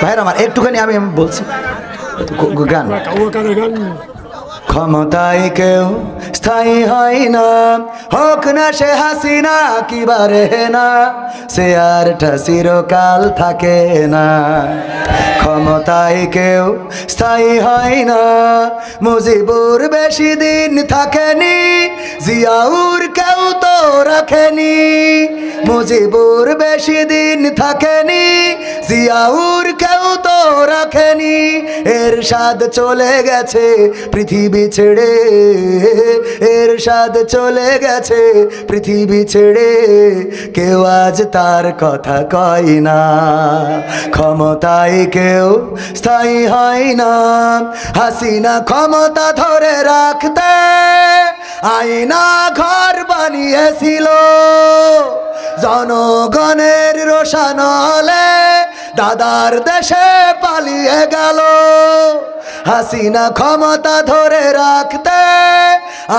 ভাইরা আমার একটুখানি আমি বলছি গান। ক্ষমতায় কেউ স্থায়ী হয় না, হোক না সে হাসিনা কিবারে না, সে আরটা চিরকাল থাকে না। ক্ষমতায় কেউ স্থায়ী হয় না, মুজিবুর বেশি দিন থাকেনি, জিয়াউর কেউ তো রাখেনি। মুজিবুর বেশি দিন থাকেনি, জিয়াউর কেউ তো রাখেনি। এরশাদ চলে গেছে পৃথিবী ছেড়ে, এরশাদ চলে গেছে পৃথিবী ছেড়ে, কেউ আজ তার কথা কয় না। ক্ষমতায় কেউ স্থায়ী হয় না, হাসিনা ক্ষমতা ধরে রাখতে আয়না ঘর বানিয়েছিল, জনগণের রোশানলে দাদার দেশে পালিয়ে গেল। হাসিনা ক্ষমতা ধরে রাখতে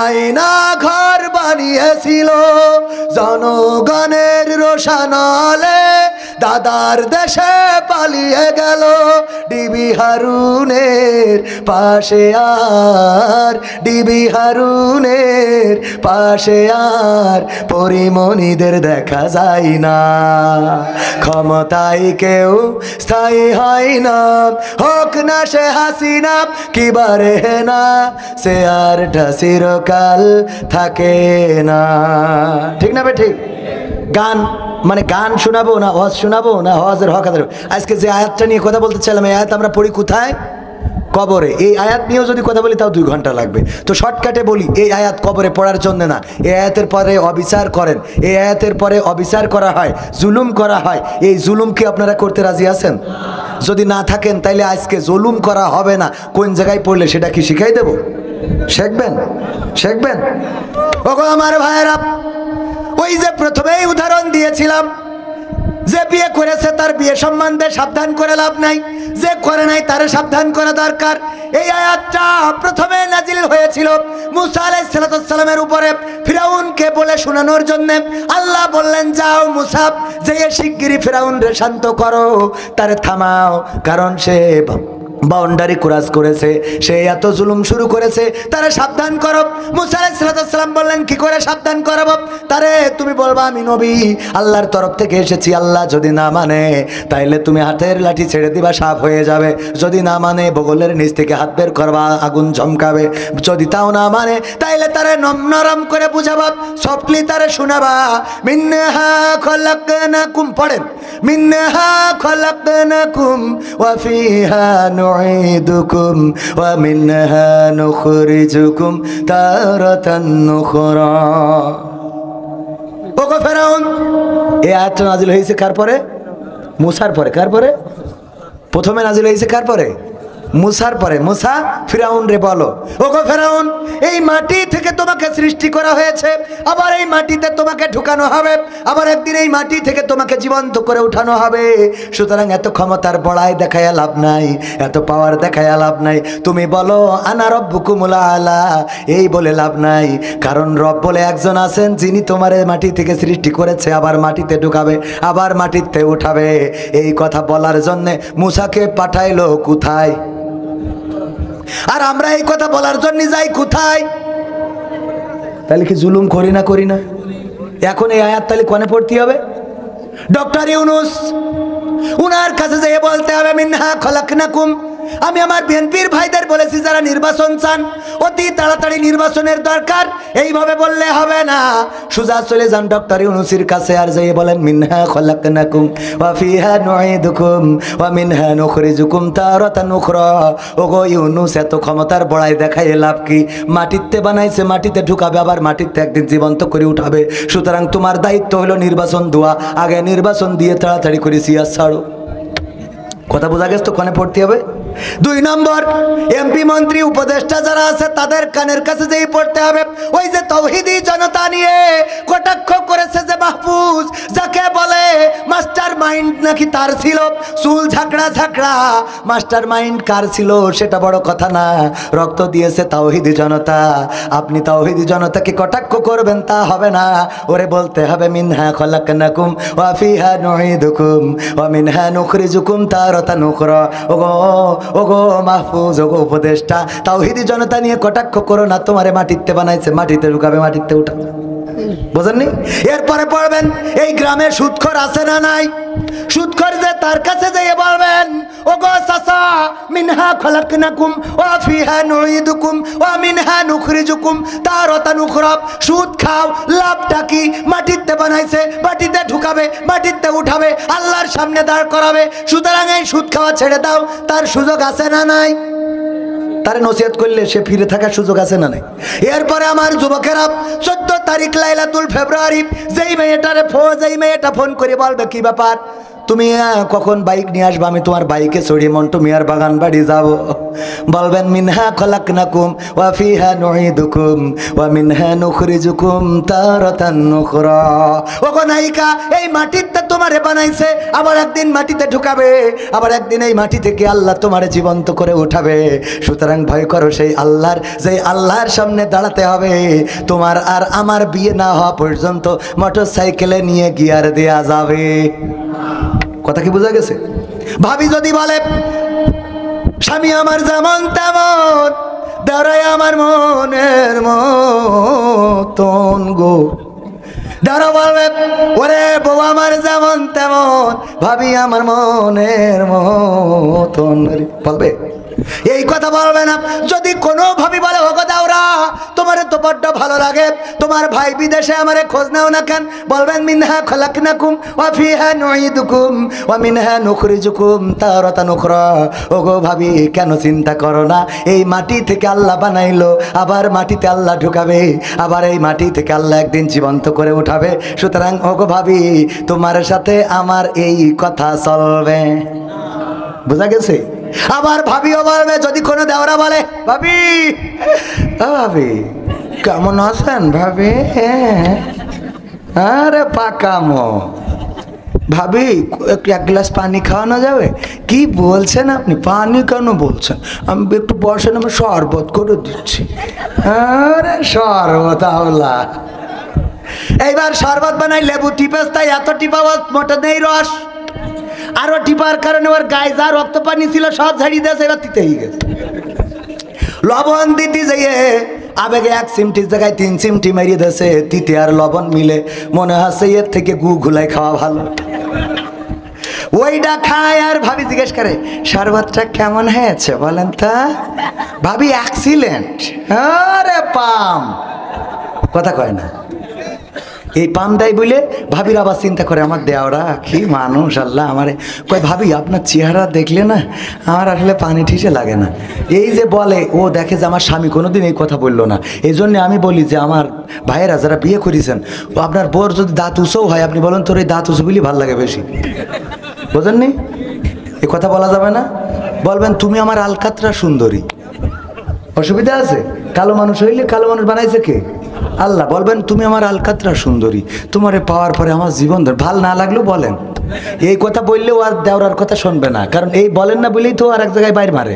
আয়না ঘর বানিয়েছিল, জনগণের রোশানলে দাদার দেশে পালিয়ে গেল। ডিবি হারুনের পাশে আর, ডিবি হারুনের পাশে আর পরিমণিদের দেখা যায় না। ক্ষমতায় কেউ স্থায়ী হয় না, হোক না সে হাসিনা কিবারে না, সে আরটা চিরকাল থাকে না। ঠিক না বে ঠিক? গান মানে গান শোনাবো না হজ শোনাবো না হজের হক আদায়? আজকে যে আয়াতটা নিয়ে কথা বলতে চাইলাম, এই আয়াত আমরা পড়ি কোথায়? কবরে। এই আয়াত নিয়েও যদি কথা বলি তাও 2 ঘন্টা লাগবে। তো শর্টকাটে বলি, এই আয়াত কবরে পড়ার জন্য না, এই আয়াতের পরে অবিচার করেন, এই আয়াতের পরে অবিচার করা হয়, জুলুম করা হয়। এই জুলুম কি আপনারা করতে রাজি আছেন? যদি না থাকেন তাইলে আজকে জুলুম করা হবে না কোন জায়গায় পড়লে সেটা কি শিখাই দেব? শিখবেন? শিখবেন? ওগো আমার ভাইয়েরা, ওই যে প্রথমেই উদাহরণ দিয়েছিলাম, যে বিয়ে করেছে তার বিয়ে সম্বন্ধে সাবধান করে লাভ নাই, যে করে নাই তারে সাবধান করা দরকার। এই আয়াতটা প্রথমে নাজিল হয়েছিল মুসা আলাইহিস সালামের উপরে, ফিরাউনকে বলে শোনানোর জন্য। আল্লাহ বললেন, যাও মুসা, যে শিগগিরই ফিরাউনরে শান্ত করো, তারে থামাও, কারণ সে বাউন্ডারি ক্রস করেছে, সে এত জুলুম শুরু করেছে, তারে সাবধান করো। মুসা আলাইহিস সালাম বললেন, কি করে সাবধান করব? তারে তুমি বলবা আমি নবী, আল্লাহর তরফ থেকে এসেছি, আল্লাহ যদি না মানে তাইলে তুমি হাতের লাঠি ছেড়ে দিবা, সাপ হয়ে যাবে। যদি না মানে বগলের নিচ থেকে হাত বের করবা, আগুন ঝমকাবে। যদি তাও না মানে তাইলে তারে নরম করে বুঝাবা, সফটলি তারে শোনাবা। মিনহা খলাকনাকুম, পড়েন, মিনহা খলাকনাকুম ওয়া ফিহা নুঈদুকুম ওয়া মিনহা নুখরিজুকুম তারাতান নুখরা। ওগো ফেরাউন, এই আয়াতটা নাজিল হয়েছে কার পরে? মুসার পরে। কার পরে? প্রথমে নাজিল হয়েছে কার পরে? মুসার পরে। মুসা ফিরাউন রে বলো, ওগো ফেরাউন, এই মাটি থেকে তোমাকে সৃষ্টি করা হয়েছে, আবার এই মাটিতে তোমাকে ঢুকানো হবে, আবার একদিন এই মাটি থেকে তোমাকে জীবন্ত করে উঠানো হবে। সুতরাং এত ক্ষমতার বড়াই দেখায়া লাভ নাই, এত পাওয়ার দেখায়া লাভ নাই। তুমি বলো আনা রব্বুকুমুল আলা, এই বলে লাভ নাই, কারণ রব বলে একজন আছেন যিনি তোমারে মাটি থেকে সৃষ্টি করেছে, আবার মাটিতে ঢুকাবে, আবার মাটিতে উঠাবে। এই কথা বলার জন্যে মুসাকে পাঠাইলো কোথায়? আর আমরা এই কথা বলার জন্য যাই কোথায়? তাহলে কি জুলুম করি না? করি না? এখন এই আয়াত তাহলে কোনে পড়তে হবে? ডক্টর ইউনূস, উনার কাছে যেয়ে বলতে হবে মিনহা খলাকনাকুম। আমি আমার বিএনপির ভাইদের বলেছি, যারা নির্বাচন চান অতি তাড়াতাড়ি নির্বাচনের দরকার, এইভাবে বললে হবে না। সোজা চলে যান ডক্টর ইউনূসের কাছে, আর যেয়ে বলেন মিনহা খলাকনাকুম ওয়া ফিহা নুঈদুকুম ওয়া মিনহা নুখরিজুকুম তারাতান উখরা। ওগো ইউনূস, এত ক্ষমতার বড়াই দেখায় লাভ কি? মাটিতে বানাইছে, মাটিতে ঢুকাবে, আবার মাটিতে একদিন জীবন্ত করে উঠাবে। সুতরাং তোমার দায়িত্ব হলো নির্বাচন দেওয়া, আগে নির্বাচন দিয়ে তাড়াতাড়ি করে সিয়াস ছাড়ো। কথা বোঝা গেছে তো? কোনে পড়তে হবে? 2 নম্বর, এমপি মন্ত্রী উপদেষ্টা যারা আছে তাদের কানের কাছে যেই পড়তে হবে, ওই যে তৌহিদি জনতা নিয়ে কটাক্ষ করেছে যে মাহফুজ, যাকে বলে মাস্টার মাইন্ড নাকি তার ছিল, চুল ঝাঁকড়া ঝাঁকড়া, মাস্টার মাইন্ড কার ছিল সেটা বড় কথা না, রক্ত দিয়েছে তাওহিদি জনতা। আপনি তাওহিদি জনতাকে কটাক্ষ করবেন তা হবে না, ওরে বলতে হবে মিনহা খলাকনাকুম ওয়া ফিহা নুঈদুকুম ওয়া মিনহা নুখরিজুকুম তারাতান তারাতান উখরা। ওগো ওগো মাহফুজ, ওগো উপদেষ্টা, তাওহীদি জনতা নিয়ে কটাক্ষ করো না। তোমারে মাটিতে বানাইছে, মাটিতে ঢুকাবে, মাটিতে উঠাবে। বোঝেননি? এরপরে পড়বেন, এই গ্রামে সুদখোর আছে না নাই? সুদখোর যে তার কাছে যেয়ে বলবেন, ওগো চাচা, মিনহা খলাকনাকুম ওয়া ফিহা নুঈদুকুম ওয়া মিনহা নুখরিজুকুম তারাতান উখরা। সুদ খাও, লাভটা কি? মাটিতে বানাইছে, মাটিতে ঢুকাবে, মাটিতে উঠাবে, আল্লাহর সামনে দাঁড় করাবে। সুতরাং এই সুদ খাওয়া ছেড়ে দাও। তার সুযোগ আছে না নাই? তারে নসিহত করলে সে ফিরে থাকার সুযোগ আছে না নাই? এরপরে আমার যুবকেরা, 14 তারিখ লাইলাতুল ফেব্রুয়ারি, যেই মেয়েটা ফোন করে বলবে, কি ব্যাপার, তুমি কখন বাইক নিয়ে আসবে? আমি তোমার বাইকে চড়িয়ে মন্টু মিয়ার বাগান বাড়ি যাব। বলবেন, মিনহা খলাকনাকুম ওয়া ফিহা নুঈদুকুম ওয়া মিনহা নুখরিজুকুম তারাতান উখরা। ওগো নায়িকা, এই মাটিতে তোমারে বানাইছে, আবার একদিন মাটিতে ঢুকাবে, আবার একদিন এই মাটি থেকে আল্লাহ তোমারে জীবন্ত করে উঠাবে। সুতরাং ভয় করো সেই আল্লাহর, যে আল্লাহর সামনে দাঁড়াতে হবে। তোমার আর আমার বিয়ে না হওয়া পর্যন্ত মোটর সাইকেলে নিয়ে গিয়ার দেয়া যাবে। কথা কি বোঝা গেছে? ভাবি যদি বলে, স্বামী আমার যেমন তেমন, দাঁড়াই আমার মনের মতন গো। দাঁড়া বলবে, ওরে বউ আমার যেমন তেমন, ভাবি আমার মনের মতন। বলবে? এই কথা বলবে না। যদি কোনো ভাবি বলে, ওগো দাওরা, তোমার তো বড্ড ভালো লাগে, তোমার ভাই বিদেশে, আমারে খোঁজ নাও না কেন? বলবেন, মিনহা খলাকনাকুম ওয়া ফিহা নুঈদুকুম ওয়া মিনহা নুখরিজুকুম তারাতান উখরা। ওগো ভাবি, কেন চিন্তা করো না? এই মাটি থেকে আল্লাহ বানাইলো, আবার মাটিতে আল্লাহ ঢুকাবে, আবার এই মাটি থেকে আল্লাহ একদিন জীবন্ত করে উঠাবে। সুতরাং ওগো ভাবি, তোমার সাথে আমার এই কথা চলবে। বোঝা গেছে? আবার ভাবিও বলবে, যদি কোনো দেওরা বলে, ভাবি, ভাবি কেমন আছেন ভাবি? আরে পাকামো ভাবি, এক গ্লাস পানি খাওয়ানো যাবে? কি বলছেন আপনি? পানি কেন বলছেন? আমি একটু বসেন, আমি শরবত করে দিচ্ছি। আরে শরবত আওলা। এইবার শরবত বানাই, লেবু টিপেস, তাই এত টিপা মোটা নেই রস, আরো টিপার কারণে ওর গায়ে যা রক্ত পানি ছিল সব ঝাড়িয়ে দিয়েছে, এবার তিতেই গেছে। লবণ দিতে যাইয়ে আবেগে 1 চিমটির জায়গায় 3 চিমটি মেরিয়ে দিয়েছে। তিতে আর লবণ মিলে মনে হচ্ছে এর থেকে গু ঘুলাই খাওয়া ভালো। ওইটা খায় আর ভাবি জিজ্ঞেস করে, শরবতটা কেমন হয়েছে বলেন তা? ভাবি, এক্সিলেন্ট। আরে পাম, কথা কয় না। এই পাম দেয় বলে ভাবির আবার চিন্তা করে, আমার দেওরা কি মানুষ, আল্লাহ আমারে কয়, ভাবি আপনার চেহারা দেখলে না আমার আসলে পানি ঠিসে লাগে না। এই যে বলে, ও দেখে যে আমার স্বামী কোনোদিন এই কথা বললো না। এই জন্যে আমি বলি যে, আমার ভাইয়েরা যারা বিয়ে করেছেন, আপনার বোর যদি দাঁত উঁচুও হয়, আপনি বলেন তোর এই দাঁত উঁচু বলি ভাল লাগে বেশি। বোঝেননি? এ কথা বলা যাবে না। বলবেন, তুমি আমার আলকাতরা সুন্দরী। অসুবিধা আছে? কালো মানুষ হইলে, কালো মানুষ বানাইছে কে? আল্লাহ। বলবেন, তুমি আমার আলকাতরা সুন্দরী, তোমারে পাওয়ার পরে আমার জীবন ধর। ভাল না লাগলেও বলেন। এই কথা বললেও আর দেওরার কথা শুনবে না, কারণ এই বলেন না বলেই তো আর এক জায়গায় বাইর মারে,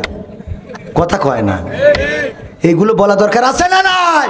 কথা কয় না। এইগুলো বলা দরকার আছে না নাই?